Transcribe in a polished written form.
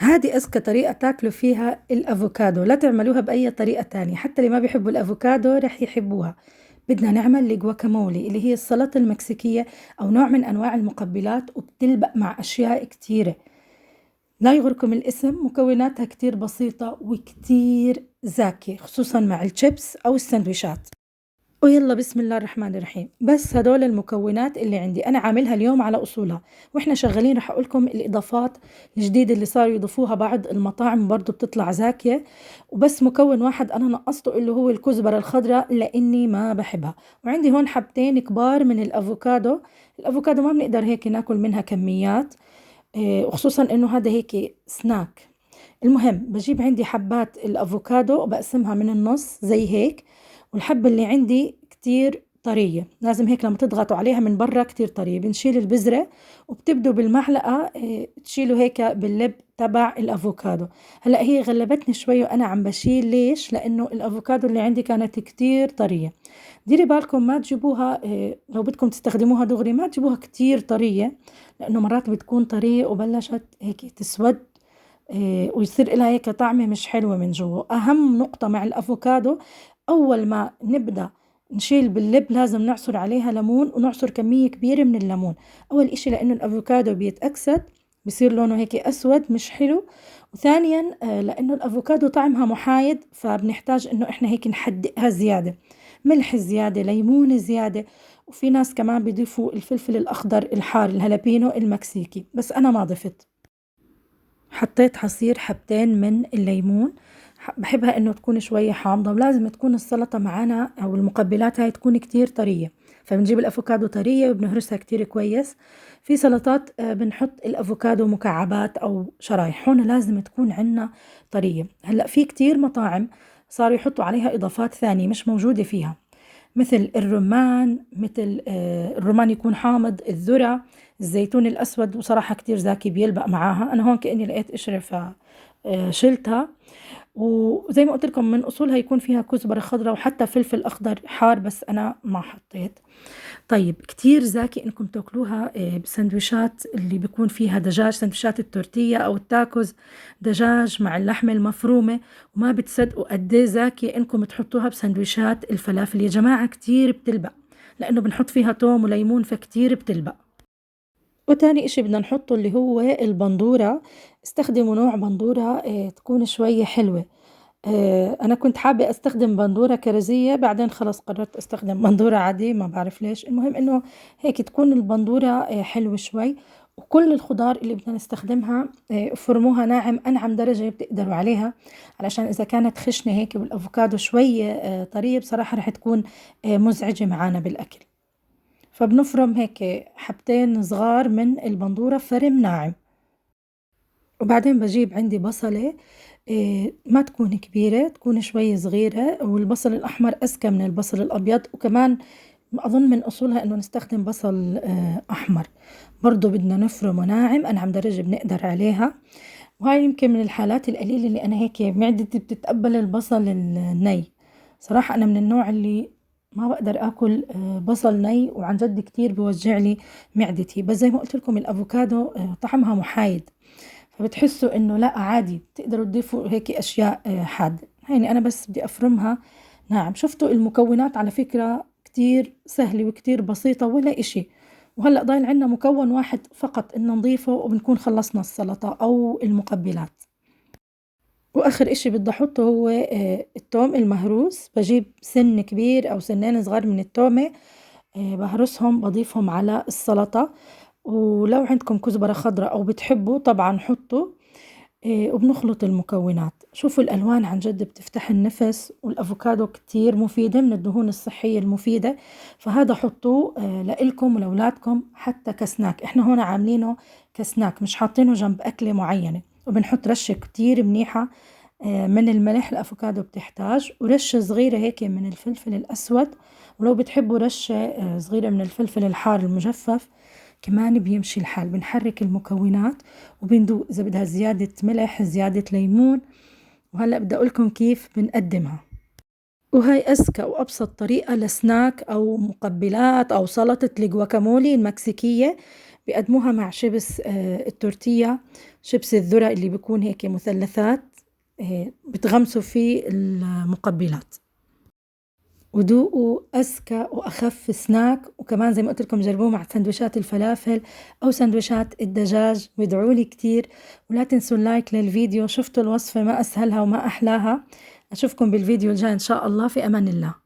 هذه أذكى طريقة تاكلوا فيها الأفوكادو، لا تعملوها بأي طريقة تانية، حتى اللي ما بيحبوا الأفوكادو رح يحبوها. بدنا نعمل الجواكامولي اللي هي السلطة المكسيكية أو نوع من أنواع المقبلات، وبتلبق مع أشياء كتيرة. لا يغركم الاسم، مكوناتها كتير بسيطة وكتير زاكية، خصوصا مع الشيبس أو السندويشات. ويلا بسم الله الرحمن الرحيم. بس هدول المكونات اللي عندي أنا عاملها اليوم على أصولها، وإحنا شغالين رح أقولكم الإضافات الجديدة اللي صاروا يضيفوها بعض المطاعم برضو بتطلع زاكية. وبس مكون واحد أنا نقصته اللي هو الكزبرة الخضراء لأني ما بحبها. وعندي هون حبتين كبار من الأفوكادو. الأفوكادو ما بنقدر هيك ناكل منها كميات، وخصوصا إنه هذا هيك سناك. المهم بجيب عندي حبات الأفوكادو وبقسمها من النص زي هيك. والحبة اللي عندي كتير طرية، لازم هيك لما تضغطوا عليها من برا كتير طرية. بنشيل البذرة وبتبدوا بالمعلقة تشيلوا هيك باللب تبع الأفوكادو. هلأ هي غلبتني شوي وأنا عم بشيل، ليش؟ لأنه الأفوكادو اللي عندي كانت كتير طرية. ديري بالكم ما تجيبوها، لو بدكم تستخدموها دغري ما تجيبوها كتير طرية، لأنه مرات بتكون طرية وبلشت هيك تسود، ويصير لها هيك طعمة مش حلوة من جوا. أهم نقطة مع الأفوكادو، أول ما نبدأ نشيل باللب لازم نعصر عليها ليمون، ونعصر كمية كبيرة من الليمون. أول إشي لأنه الأفوكادو بيتأكسد، بصير لونه هيك أسود مش حلو. وثانيا لأنه الأفوكادو طعمها محايد، فبنحتاج إنه إحنا هيك نحدقها زيادة، ملح زيادة، ليمون زيادة. وفي ناس كمان بيضيفوا الفلفل الأخضر الحار الهالابينو المكسيكي، بس أنا ما ضفت. حطيت عصير حبتين من الليمون، بحبها انه تكون شوية حامضة، ولازم تكون السلطة معنا او المقبلات هاي تكون كتير طرية. فبنجيب الافوكادو طرية وبنهرسها كتير كويس. في سلطات بنحط الافوكادو مكعبات او شرايح، هون لازم تكون عنا طرية. هلأ في كتير مطاعم صاروا يحطوا عليها اضافات ثانية مش موجودة فيها، مثل الرمان، مثل الرمان يكون حامض، الذرة، الزيتون الأسود، وصراحة كتير زاكي بيلبق معاها. أنا هون كأني لقيت قشرة فشلتها. وزي ما قلت لكم من أصولها يكون فيها كزبرة خضراء وحتى فلفل أخضر حار، بس أنا ما حطيت. طيب كتير زاكي انكم تاكلوها بسندويشات اللي بيكون فيها دجاج، سندويشات التورتية او التاكوز، دجاج مع اللحمة المفرومة. وما بتصدقوا قد ايه زاكي انكم تحطوها بسندويشات الفلافل يا جماعة، كتير بتلبق لانه بنحط فيها توم وليمون، فكتير بتلبق. وتاني اشي بدنا نحطه اللي هو البندورة. استخدموا نوع بندورة تكون شوية حلوة. أنا كنت حابة أستخدم بندورة كرزية، بعدين خلص قررت أستخدم بندورة عادية، ما بعرف ليش. المهم إنه هيك تكون البندورة حلوة شوي. وكل الخضار اللي بدنا نستخدمها فرموها ناعم، أنعم درجة بتقدروا عليها، علشان إذا كانت خشنة هيك والأفوكادو شوي طرية بصراحة رح تكون مزعجة معانا بالأكل. فبنفرم هيك حبتين صغار من البندورة فرم ناعم. وبعدين بجيب عندي بصلة ما تكون كبيرة، تكون شوي صغيرة، والبصل الأحمر أذكى من البصل الأبيض. وكمان أظن من أصولها إنه نستخدم بصل أحمر. برضو بدنا نفرمه ناعم، أنعم درجة بنقدر عليها. وهاي يمكن من الحالات القليلة اللي أنا هيك معدتي بتتقبل البصل الني. صراحة أنا من النوع اللي ما بقدر آكل بصل ني، وعن جد كتير بوجع لي معدتي. بس زي ما قلت لكم الأفوكادو طعمها محايد، فبتحسوا انه لا عادي تقدروا تضيفوا هيك اشياء حادة. هيني انا بس بدي افرمها ناعم. شفتوا المكونات على فكرة كتير سهلة وكتير بسيطة ولا اشي. وهلأ ضايل عنا مكون واحد فقط إن نضيفه وبنكون خلصنا السلطة أو المقبلات. وآخر إشي بدي أحطه هو التوم المهروس. بجيب سن كبير أو سنين صغار من التومة، بهرسهم بضيفهم على السلطة. ولو عندكم كزبرة خضراء أو بتحبوا طبعا حطوا. وبنخلط المكونات. شوفوا الألوان عن جد بتفتح النفس، والأفوكادو كتير مفيدة من الدهون الصحية المفيدة. فهذا حطوه لإلكم ولأولادكم حتى كسناك. إحنا هنا عاملينه كسناك، مش حاطينه جنب أكلة معينة. وبنحط رشة كتير منيحة من الملح، الأفوكادو بتحتاج، ورشة صغيرة هيك من الفلفل الأسود. ولو بتحبوا رشة صغيرة من الفلفل الحار المجفف كمان بيمشي الحال. بنحرك المكونات وبندوق إذا بدها زيادة ملح، زيادة ليمون. وهلأ بدي أقولكم كيف بنقدمها. وهي أذكى وأبسط طريقة لسناك أو مقبلات أو سلطة الجواكامولي المكسيكية. بيقدموها مع شيبس التورتية، شيبس الذرة اللي بيكون هيك مثلثات، بتغمسوا فيه المقبلات. وذوقوا أذكى وأخف سناك، وكمان زي ما قلت لكم جربوه مع سندويشات الفلافل أو سندويشات الدجاج، وادعوا لي كتير. ولا تنسوا اللايك للفيديو. شفتوا الوصفة ما أسهلها وما أحلاها. أشوفكم بالفيديو الجاي إن شاء الله، في أمان الله.